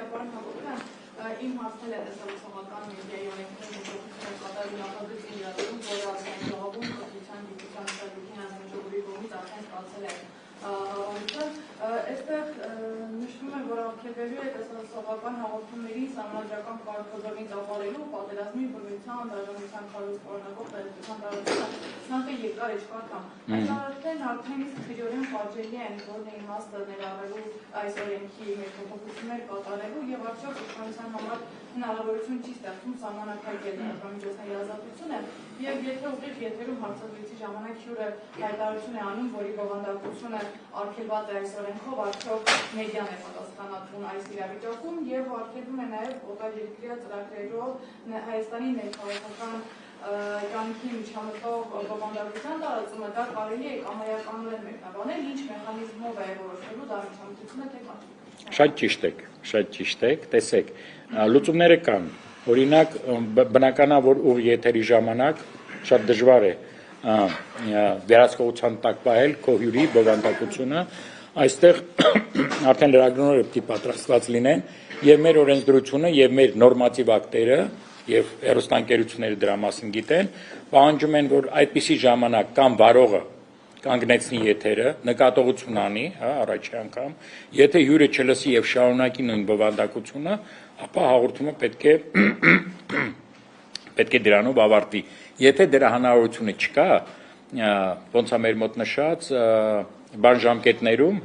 Իմ հարցնել է տեսահոլովակական մեդիայի օրենքների փոփոխություններ կատարելու նախագծի իրադրում, որը ազգային ժողովում կրթության, գիտության ու հետազոտության ազգային ժողովի կողմից արդեն ստացել է հավանություն։ Այստեղ նշվում է, որ արգելվելու է տեսահոլովակական հաղորդումների սահմանադրական կարգազորին ապարելու, պատերազմի, բռնության, դաժանության խարույկ պարունակող տեղեկատվության տարածումը ցանկը երկար իշխարքամ։ Այս արդեն իսկ քրեորեն պատժելի են, որն է իմաստը ներառելու այս օրենքի փոփոխություններ կատարելու եւ արդյոք իշխանության համար հնարավորություն չի ստեղծում սահմանափակել լրատվամիջոցների ազատությունը եւ եթե ուղիղ եթերում հարցազրույցի ժամանակ հյուրը հայտարարություն է անում, որի բովանդակությունը արգելված է այս օրենքով, արդյոք մեդիան է պատասխանատուն այս իրավիճակում եւ արգելվում է նաեւ օտարերկրյա ծրագրերով Հայաստանի ներքաղաքական կյանքի միջամտող բովանդակության տարածումը դա կարելի է կամայականորեն մեկնաբանել, ինչ մեխանիզմով է որոշելու դա միջամտությունը թե կան։ Շատ ճիշտ եք, տեսեք, լուծումները կան, օրինակ բնականա, որ ուղիղ եթերի ժամանակ շատ դժվար է վերահսկողության տակ պահել քո հյուրի բովանդակությունը, այստեղ արդեն լրագրողները պետք է պատրաստված լինեն եւ մեր օրենսդրությունը եւ մեր նորմատիվ ակտերը եւ հեռուստաընկերությունները դրա մասին գիտեն, պահանջում են, որ այդպիսի ժամանակ կամ վարողը կանգնեցնի եթերը, նկատողություն անի, առաջի անգամ, եթե հյուրը չլսի եւ շարունակի նույն բովանդակությունը, ապա հաղորդումը պետք է դրանով ավարտվի։ Եթե դրա հնարավորությունը չկա, ոնց է մեր մոտ նշած, բան ժամկետներում,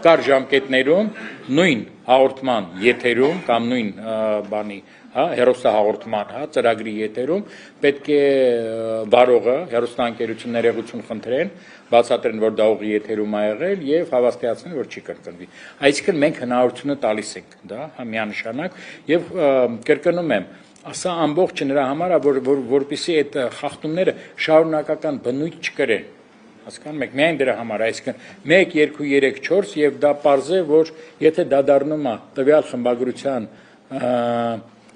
կար ժամկետներում նույն հաղորդման եթերում կամ նույն բանի հեռուստահաղորդման ծրագրի եթերում պետք է վարողը հեռուստաընկերություն ներողություն խնդրեն, բացատրեն, որ դա ուղիղ եթերում ա եղել եւ հավաստիացնեն, որ չի կրկնվի։ Այսինքն մենք հնարավորությունը տալիս ենք, դա միանշանակ եւ կրկնում եմ, ասա ամբողջ նրա համար է, որպեսզի այդ խախտումները շարունակական բնույթ չկրեն։ Հասկանում եք, միայն դրա համար, այսինքն 1, 2, 3, 4 եւ դա պարզ է, որ եթե դա դառնում է տվյալ խմբագրության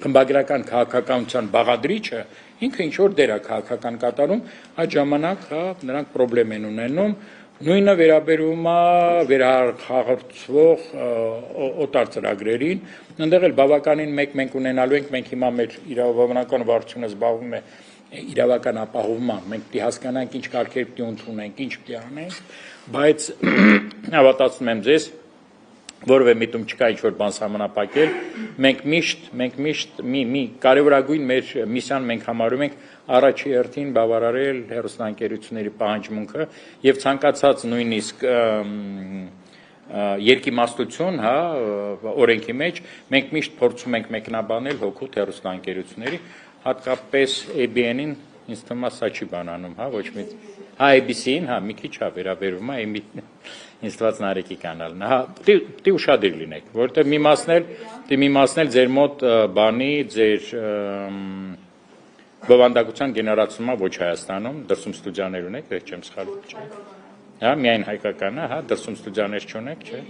խմբագրական քաղաքականության բաղադրիչը, ինքը ինչ որ դեր է քաղաքական կատարում, այդ ժամանակ նրանք խնդրեմ են ունենում, նույնը վերաբերում է վերահաղորդվող օտար ծրագրերին, այնտեղ էլ բավականին մենք ունենալու ենք, մենք հիմա մեր իրավաբանական վարչությունը զբաղվում է իրավական ապահովման, մենք պետք է հասկանանք ինչ կարգեր պետք է ընդունենք, ինչ պետք է անենք, բայց հավատացնում եմ ձեզ, որևէ միտում չկա ինչ-որ բան սահմանափակել, մենք միշտ մի կարևորագույն մեր միսիան մենք համարում ենք առաջի հերթին բավարարել հեռուստաընկերությունների պահանջմունքը եւ ցանկացած նույնիսկ երկիմաստություն, օրենքի մեջ մենք միշտ փորձում ենք մեկնաբանել հօգուտ հեռուստաընկերությունների, հատկապես ABN-ին ինձ թվում է սա չի բանանում, ոչ մի ABC-ին, մի քիչ վերաբերվում է ինձ թված Նարեկի կանալն, պետք է ուշադիր լինեք, որովհետեւ մի մասն էլ ձեր մոտ բանի, ձեր բովանդակության գեներացումը ոչ Հայաստանում, դրսում ստուդիաներ ունեք, ես չեմ սխալվում, չէ՞։ Միայն հայկականը, դրսում ստուդիաներ չունեք, չէ՞։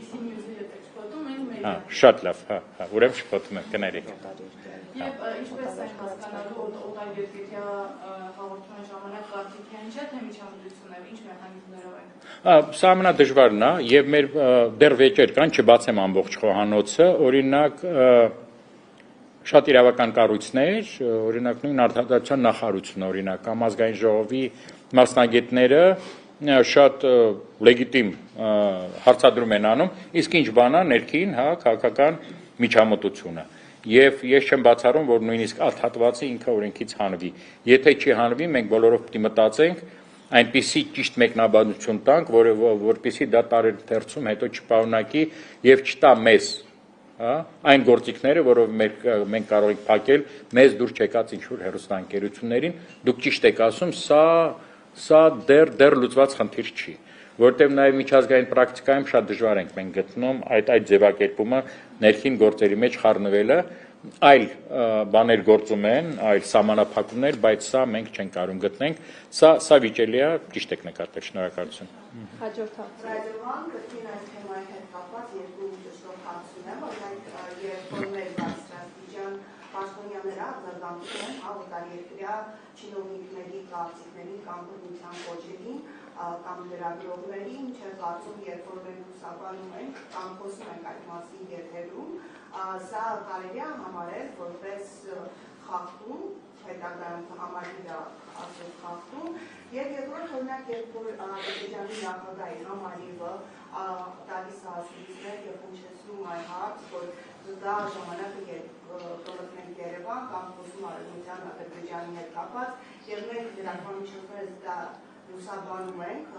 Շատ լավ, ուրեմն շփոթում եմ, կներեք։ Եվ ինչպես են հասկանալու օտարերկրյա հաղորդման ժամանակ կարգին չէ, թե միջամտություններ, ինչ մեխանիզմներով են։ Սա ամենադժվարն է եւ մեր դեռ վեճեր կան, չբացեմ ամբողջ խոհանոցը, օրինակ շատ իրավական կառույցներ, օրինակ նույն Արտադրության նախարարությունը, օրինակ կամ ազգային ժողովի մասնագետները շատ լեգիտիմ հարցադրում են անում, իսկ ինչ բան է ներքին, քաղաքական միջամտությունը։ Եվ ես չեմ բացառում, որ նույնիսկ այդ հատվածը ինքը օրենքից հանվի։ Եթե չի հանվի, մենք բոլորով պետք է մտածենք, այնպիսի ճիշտ մեկնաբանություն տանք, որպեսզի դա տարեթերցում հետո չպարունակի եւ չտա մեզ, այն գործիքները, որով մենք կարող ենք փակել մեզ դուր չեկած ինչ-որ հեռուստաընկերություններին, դուք ճիշտ եք ասում, սա դեռ լուծված խնդիր չի, որտեղ նաև միջազգային պրակտիկայում շատ դժվար ենք մենք գտնում այդ ձևակերպումը ներքին գործերի մեջ խառնվելը, այլ բաներ գործում են, այլ սահմանափակումներ, բայց սա մենք չենք կարող գտնենք, սա վիճելի է, ճիշտ եք նկատել, շնորհակալություն։ Հաջորդ հարցը կրկին այս թեմայի հետ կապված երկու ճշտող հարց ունեմ, օրինակ երբ ֆորմեր բարձրաստիճան պաշտոնյաները արձագանքում են օտարերկրյա չինովնիկների կարծիքներին կամ բռնության ոճերին կամ լրագրողներին, չէ՞ կարծում, երբ որ մենք ուսաբանում ենք կամ խոսում ենք այդ մասին եթերում, Սա կարելի է համարել որպես խախտում, հետագայում համարի ասել խախտում, եւ երկրորդ օրինակ, երբ որ Ադրբեջանի նախագահի համալիրը տալիս է ասելիքներ եւ հնչեցնում այ հարց, որ դա ժամանակը երբ կմտնենք Երևան կամ խոսում արևմտյան Ադրբեջանի հետ կապած, եւ մենք լրատվամիջոցներից դա լուսաբանում ենք,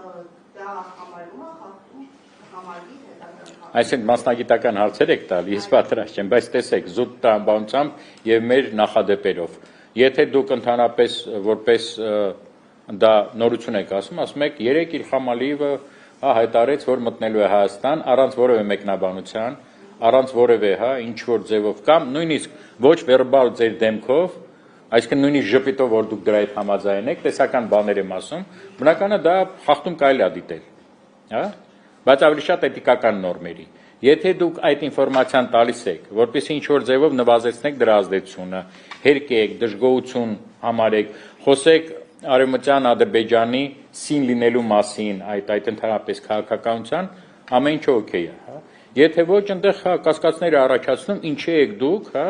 դա համարվում է խախտում համալիրի հետագայում։ Այսինքն մասնագիտական հարցեր եք տալ, ես պատրաստ եմ, բայց տեսեք, զուտ տրամաբանությամբ եւ մեր նախադեպերով։ Եթե դուք ընդհանրապես որպես դա նորություն եք ասում եք, երեք իր Խամալիևը հայտարարեց, որ մտնելու է Հայաստան առանց որևէ մեկնաբանության, առանց որևէ ինչ որ ձևով կամ նույնիսկ ոչ վերբալ ձեր դեմքով, այսինքն նույնիսկ ժպիտով, որ դուք դրա հետ համաձայն եք, տեսական բաներ եմ ասում, բնականաբար դա խախտում կարելի է դիտել, հա, բայց ավելի շատ էթիկական նորմերի։ Եթե դուք այդ ինֆորմացիան տալիս եք, որպեսզի ինչ որ ձևով նվազեցնեք դրա ազդեցությունը, հերկեք, դժգոհություն համարեք, խոսեք Արևմտյան Ադրբեջանի սին լինելու մասին, այդ ընդհանրապես քաղաքականության, ամեն ինչը օքեյ է, հա։ Եթե ոչ, այնտեղ կասկածներ առաջացնում, ինչի եք դուք, հա,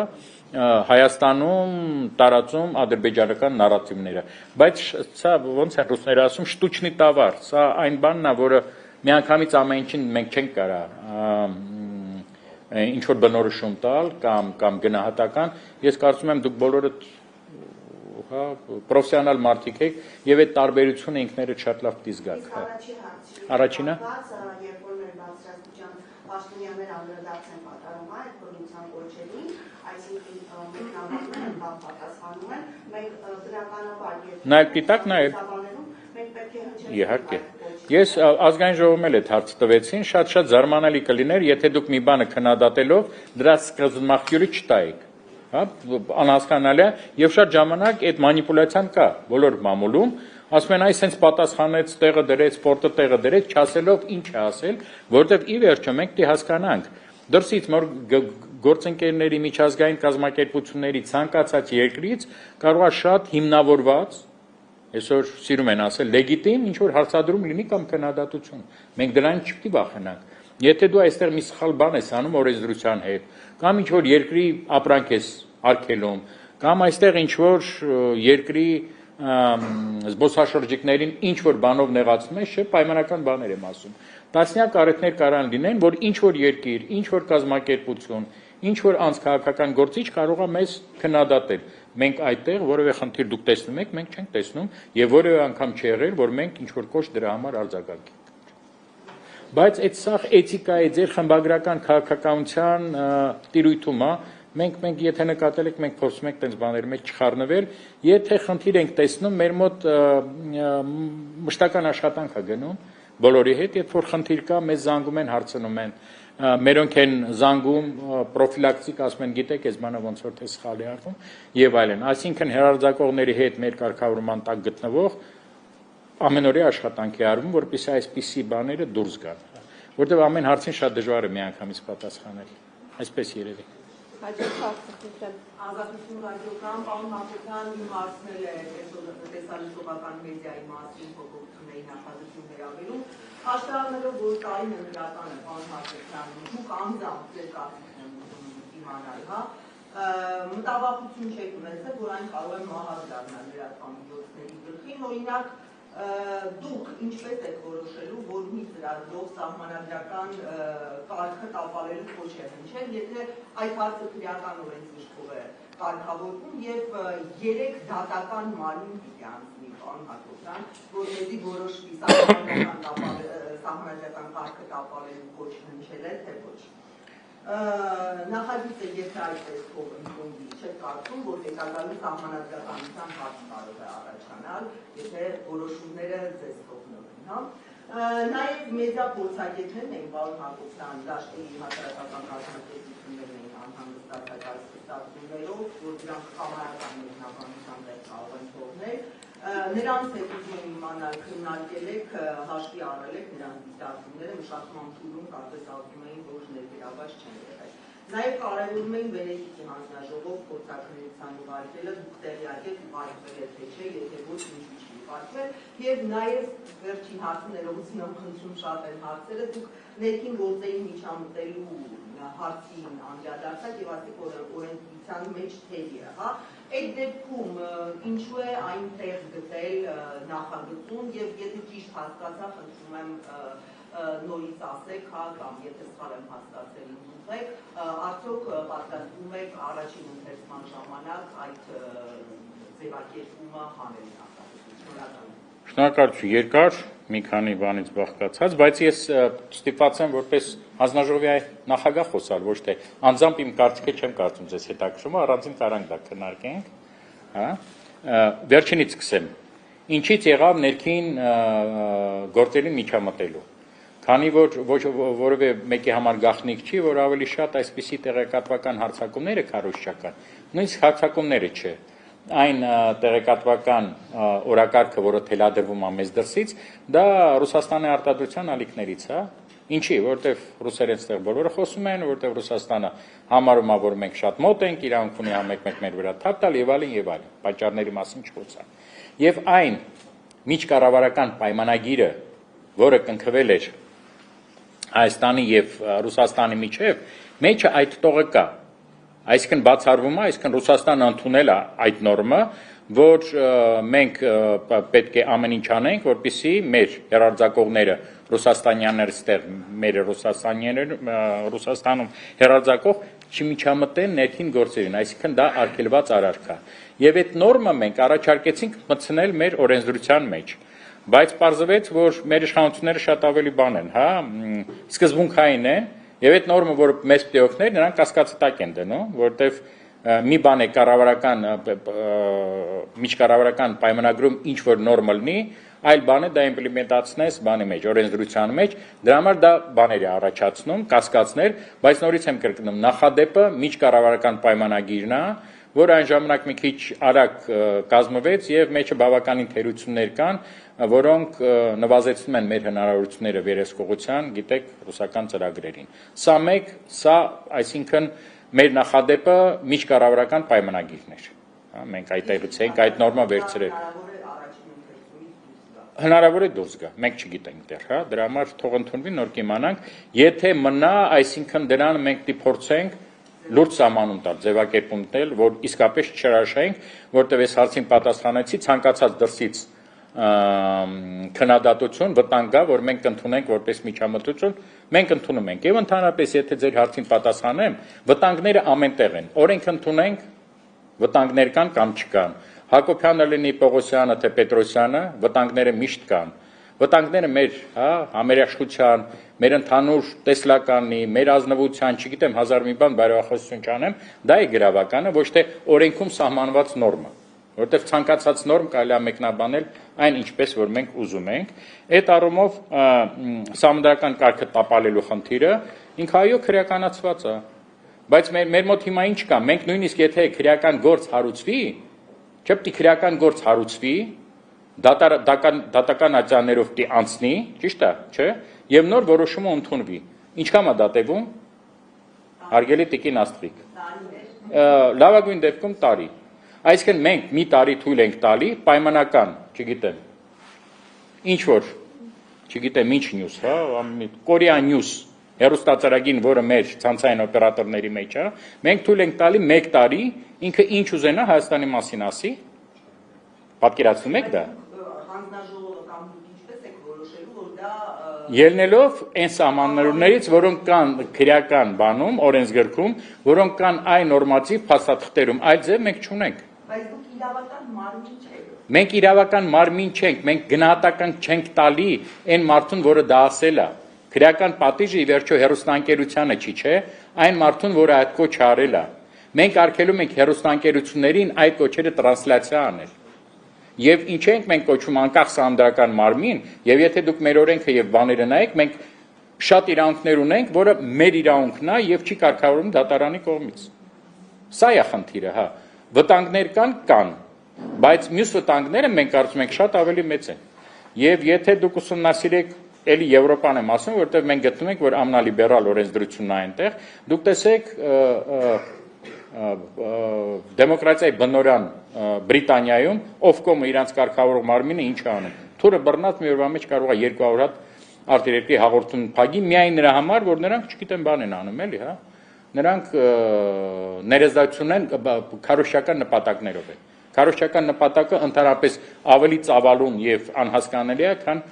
Հայաստանում տարածում ադրբեջանական նարատիվները, բայց սա ոնց են ռուսները ասում, շտուչնի տավար, սա այն բանն է, որը միանգամից ամեն ինչին մենք չենք կարա ինչ որ բնորոշում տալ կամ գնահատական, ես կարծում եմ դուք բոլորդ հա պրոֆեսիոնալ մարդիկ եք եւ այդ տարբերությունը ինքներդ շատ լավ պիտի զգաք։ Առաջինը երբ որ մեր բարձրաստիճան պաշտոնյաները անդրադարձ են կատարում այդ բնության կոչերին, այսինքն մեկնաբանում են կամ պատասխանում են, մենք բնականաբար նայեք դիտակ նայեք մենք պետք է հնչենք իհարկե ես ազգային ժողովում էլ այդ հարցը տվեցին, շատ զարմանալի կլիներ, եթե դուք մի բանը քննադատելով դրա սկզբնախյուրը չտայեք, հա, անհասկանալի է եւ շատ ժամանակ այդ մանիպուլյացիան կա բոլոր մամուլում, ասում են, այս հենց պատասխանեց, տեղը դրեց, սպորտը տեղը դրեց, չասելով ինչ է ասել, որովհետեւ ի վերջո մենք դի հասկանանք դրսից գործընկերների միջազգային կազմակերպությունների ցանկացած երկրից կարող է շատ հիմնավորված այսօր սիրում են ասել լեգիտիմ ինչ որ հարցադրում լինի կամ քննադատություն։ Մենք դրանից չպիտի վախենանք։ Եթե դու այստեղ մի սխալ բան ես անում օրենսդրության հետ, կամ ինչ որ երկրի ապրանք ես արգելում, կամ այստեղ ինչ որ երկրի զբոսաշրջիկներին ինչ որ բանով նեղացնում ես, չէ, պայմանական բաներ եմ ասում։ Տասնյակ առիթներ կարան լինեն, որ ինչ որ երկիր, ինչ որ կազմակերպություն, ինչ որ անցքաղաքական գործիչ կարող է մեզ քննադատել։ Մենք այդտեղ որևէ խնդիր դուք տեսնում եք, մենք չենք տեսնում եւ որևէ անգամ չի եղել, որ մենք ինչ որ կոշտ դրա համար արձագանքենք։ Բայց այդ սաղ էթիկայի ձեր խմբագրական քաղաքականության տիրույթում է, մենք եթե նկատել եք, մենք փորձում ենք տենց բաների մեջ չխառնվել, եթե խնդիր ենք տեսնում, մեր մոտ մշտական աշխատանք է գնում բոլորի հետ, երբ որ խնդիր կա, մեզ զանգում են, հարցնում են, մերոնք են զանգում պրոֆիլակտիկ, ասում են, գիտեք, այս բանը ոնց որ թե սխալ է արվում եւ այլն։ Այսինքն հերարձակողների հետ մեր կարգավորման տակ գտնվող ամենօրյա աշխատանք է արվում, որպեսզի այսպիսի բաները դուրս գան, որտեղ ամեն հարցին շատ դժվար է միանգամից պատասխանել։ Այսպես երևի։ Ազատություն ռադիոկայանում պարոն Հակոբյան հիմարցնել է տեսալուսողական մեդիայի մասին փոփոխությունների նախաձեռնություններ ավելում, աշտարակներով, որ տարին ընդրական է պարոն Հակոբյան, դուք անձամբ ձեր կարծիքն եմ իմանալ, հա, մտավախություն չեք ունեցել, որ այն կարող է մահար դառնալ լրատվամիջոցների գլխին, օրինակ դուք ինչպես եք որոշելու, որ մի ծրագրով սահմանադրական կարգը տապալելու քոչ է հնչել, եթե այդ հարցը քրեական օրենսգիրքով է կարգավորվում եւ 3 դատական մարմին պիտի անցնի, պարոն Հակոբյան, որպեսզի որոշվի սահմանադրական կարգը տապալելու քոչ հնչել է, թե ոչ։ Նախագիծը եթե այդպես փող ընդունվի, չեք կարծում, որ հետագայում սահմանադրականության հարց կարող է առաջանալ, եթե որոշումները ձեզ թողնվեն, հա։ Նաև մեդիա փորձագետներն են, պարոն Հակոբյան, դաշտի հասարակական կազմակերպություններն են անհանգստացած այս ստացումներով, որ դրանք խաղաղական մեկնաբանության տեղ կարող են թողնել։ Նրանց հետ ուզում եմ իմանալ, քննարկել եք, հաշվի առել եք նրանց դիտարկումները, մշակման փուլում կարծես ասում էին, որ ներգրավված չեն եղել։ Նաև կարևորում են Վենետիկի հանձնաժողով փորձաքննության ուղարկելը, դուք տեղյակ եք ուղարկվել է թե չէ, եթե ոչ ինչու չի ուղարկվել, եւ նաև վերջին հարցներով ուզում եմ խնդրում շատ են հարցերը, դուք ներքին գործերի միջամտելու հարցին անդրադարձած եւ ասեք, որ օրենսդրության մեջ թերի է, հա։ Այդ դեպքում ինչու է այնտեղ գտել նախագծում եւ եթե ճիշտ հասկացա, խնդրում եմ նորից ասեք, հա, կամ եթե սխալ եմ հասկացել, ինձ արդյոք պատկասում եք առաջին ընթերցման ժամանակ այդ ձևակերպումը հանել նախագծում։ Շնորհակալություն, երկար մի քանի բանից բաղկացած, բայց ես ստիպված եմ որպես հանձնաժողովի նախագահ խոսալ, ոչ թե անձամբ իմ կարծիքը չեմ կարծում ձեզ հետաքրքրում, առանձին կարանք դա քննարկենք, հա։ Վերջինից սկսեմ։ Ինչից եղավ ներքին գործերին միջամտելու։ Քանի որ որևէ մեկի համար գաղտնիք չի, որ ավելի շատ այսպիսի տեղեկատվական հարձակումները քարոզչական, նույնիսկ հարձակումները չէ։ Այն տեղեկատվական օրակարգը, որը թելադրվում է մեզ դրսից, դա Ռուսաստանի արտադրության ալիքներից է։ Ինչի, որտեվ ռուսերեն ստեղ բոլորը խոսում են, որտեվ Ռուսաստանը համարում է, որ մենք շատ մոտ ենք, իրավունք ունի մեկ մեր վրա թափ տալ եւ այլն եւ այլն։ Պատճառների մասին չխոսա։ Եվ այն միջկառավարական պայմանագիրը, որը կնքվել էր Հայաստանի եւ Ռուսաստանի միջև, մեջը այդ տողը կա։ Այսինքն բացառվում է, այսինքն Ռուսաստանը ընդունել է այդ նորմը, որ մենք պետք է ամեն ինչ անենք, որպեսզի մեր հեռարձակողները ռուսաստանյանները ստեղ մեր Ռուսաստանում հեռարձակող չմիջամտեն ներքին գործերին, այսինքն դա արգելված արարք է։ Եվ այդ նորմը մենք առաջարկեցինք մտցնել մեր օրենսդրության մեջ։ Բայց պարզվեց, որ մեր իշխանությունները շատ ավելի բան են, հա, սկզբունքային են, եւ այդ նորմը, որը մեզ պետք է օգներ, նրանք կասկածի տակ են դնում, որտեվ մի բան է միջկառավարական պայմանագրում ինչ որ նորմը լինի, այլ բան է դա իմպլեմենտացնես բանի մեջ, օրենսդրության մեջ, դրա համար դա բաներ է առաջացնում, կասկածներ, բայց նորից եմ կրկնում, նախադեպը միջկառավարական պայմանագիրն է, որ այն ժամանակ մի քիչ արագ կազմվեց եւ մեջը բավականին թերություններ կան, որոնք նվազեցնում են մեր հնարավորությունները վերահսկողության, գիտեք, ռուսական ծրագրերին։ Սա այսինքն մեր նախադեպը միջկառավարական պայմանագիրն էր։ Մենք այդտեղից ենք այդ նորմը վերցրել։ Հնարավոր է դուրս գա, մենք չգիտենք դեռ, հա, դրա համար թող ընդունվի, նոր կիմանանք, եթե մնա, այսինքն դրան մենք դիփորձենք լուրջ սահմանում տալ, ձևակերպում տալ, որ իսկապես չհրաշայինք, որտեղ այս հարցին պատասխանեցի, ցանկացած դրսից քննադատություն, վտանգ կա, որ մենք ընդունենք որպես միջամտություն, մենք ընդունում ենք։ Եվ ընդհանրապես, եթե ձեր հարցին պատասխանեմ, վտանգները ամենտեղ են։ Օրենք ընդունենք, վտանգներ կան կամ չկան։ Հակոբյանը լինի, Պողոսյանը, թե Պետրոսյանը, վտանգները միշտ կան։ Վտանգները մեր, հա, համերաշխության, մեր ընդհանուր տեսլականի, մեր ազնվության, չգիտեմ, հազար մի բան բարեխոսություն չանեմ, դա է գրավականը, ոչ թե օրենքում սահմանված նորմը, որտեղ ցանկացած նորմ կարելի է մեկնաբանել այն ինչպես որ մենք ուզում ենք։ Այդ առումով սահմանադրական կարգը տապալելու խնդիրը ինքը այո քրեականացված է, բայց մեր մոտ հիմա ինչ կա, մենք նույնիսկ եթե քրեական գործ հարուցվի, չէ՞ պետք է քրեական գործ հարուցվի, դատական աջաններով պիտի անցնի, ճիշտ է, չէ՞, եւ նոր որոշումը ընդունվի։ Ինչքան է դա տևում։ Հարգելի տիկին Աստղիկ։ Լավագույն դեպքում տարի։ Այսինքն մենք մի տարի թույլ ենք տալի պայմանական, չգիտեմ, ինչ որ, չգիտեմ ինչ նյուս, հա, Կորեա նյուս, հեռուստածրագին, որը մեր ցանցային օպերատորների մեջ է, մենք թույլ ենք տալի 1 տարի, ինքը ինչ ուզենա Հայաստանի մասին ասի։ Պատկերացնում եք դա։ Հանձնաժողովը կամ դուք ինչպես եք որոշելու, որ դա ելնելով այն սահմաններից, որոնք կան քրեական բանում, օրենսգրքում, որոնք կան այն նորմատիվ փաստաթղթերում, այլ ձև մենք չունենք։ Բայց դուք իրավական մարմին չեք։ Մենք իրավական մարմին չենք, մենք գնահատական չենք տալի այն մարդուն, որը դա ասել է։ Քրեական պատիժը ի վերջո հեռուստաընկերությանը չի, չէ, այն մարդուն, որը այդ կոչը արել է։ Մենք արգելում ենք հեռուստաընկերություններին այդ կոչերը տրանսլյացիա անել։ Եվ ինչ ենք մենք կոչում անկախ սահմանադրական մարմին, եւ եթե դուք մեր օրենքը եւ բաները նայեք, մենք շատ իրավունքներ ունենք, որը մեր իրավունքն է եւ չի կարգավորվում դատարանի կողմից։ Սա է խնդիրը, հա։ Վտանգներ կան, բայց մյուս վտանգները մենք կարծում ենք շատ ավելի մեծ են։ Եվ եթե դուք ուսումնասիրեք էլի Եվրոպան եմ ասում, որտեղ մենք գտնում ենք, որ ամենալիբերալ օրենսդրությունն է այնտեղ, դուք տեսեք դեմոկրատիայի բնորան Բրիտանիայում Ofcom-ը իրանց կարգավորող մարմինը ինչ է անում։ Թուրը բռնած մի օրվա մեջ կարող է 200 հատ արտերկրի հաղորդում փակի միայն նրա համար, որ նրանք չգիտեմ բան են անում, էլի, հա։ նրանք ներեզդակություն են քարոզչական նպատակներով են։ Քարոզչական նպատակը ընդհանրապես ավելի ծավալուն եւ անհասկանալի է, քան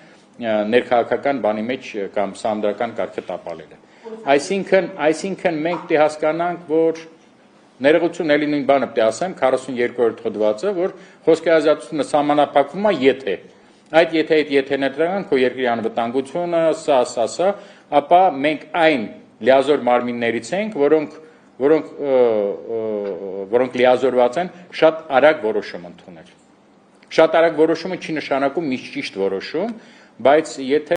ներքաղաքական բանի մեջ կամ սահմանադրական կարգը տապալելը։ Այսինքն մենք պետք է հասկանանք, որ ներողություն էլի նույն բանը պետք է ասեմ 42-րդ հոդվածը, որ խոսքի ազատությունը սահմանափակվում է եթե այդ եթեներն քո երկրի անվտանգությունը, սա, ապա մենք այն լիազոր մարմիններից ենք, որոնք լիազորված են շատ արագ որոշում ընդունել։ Շատ արագ որոշումը չի նշանակում միշտ ճիշտ որոշում, բայց եթե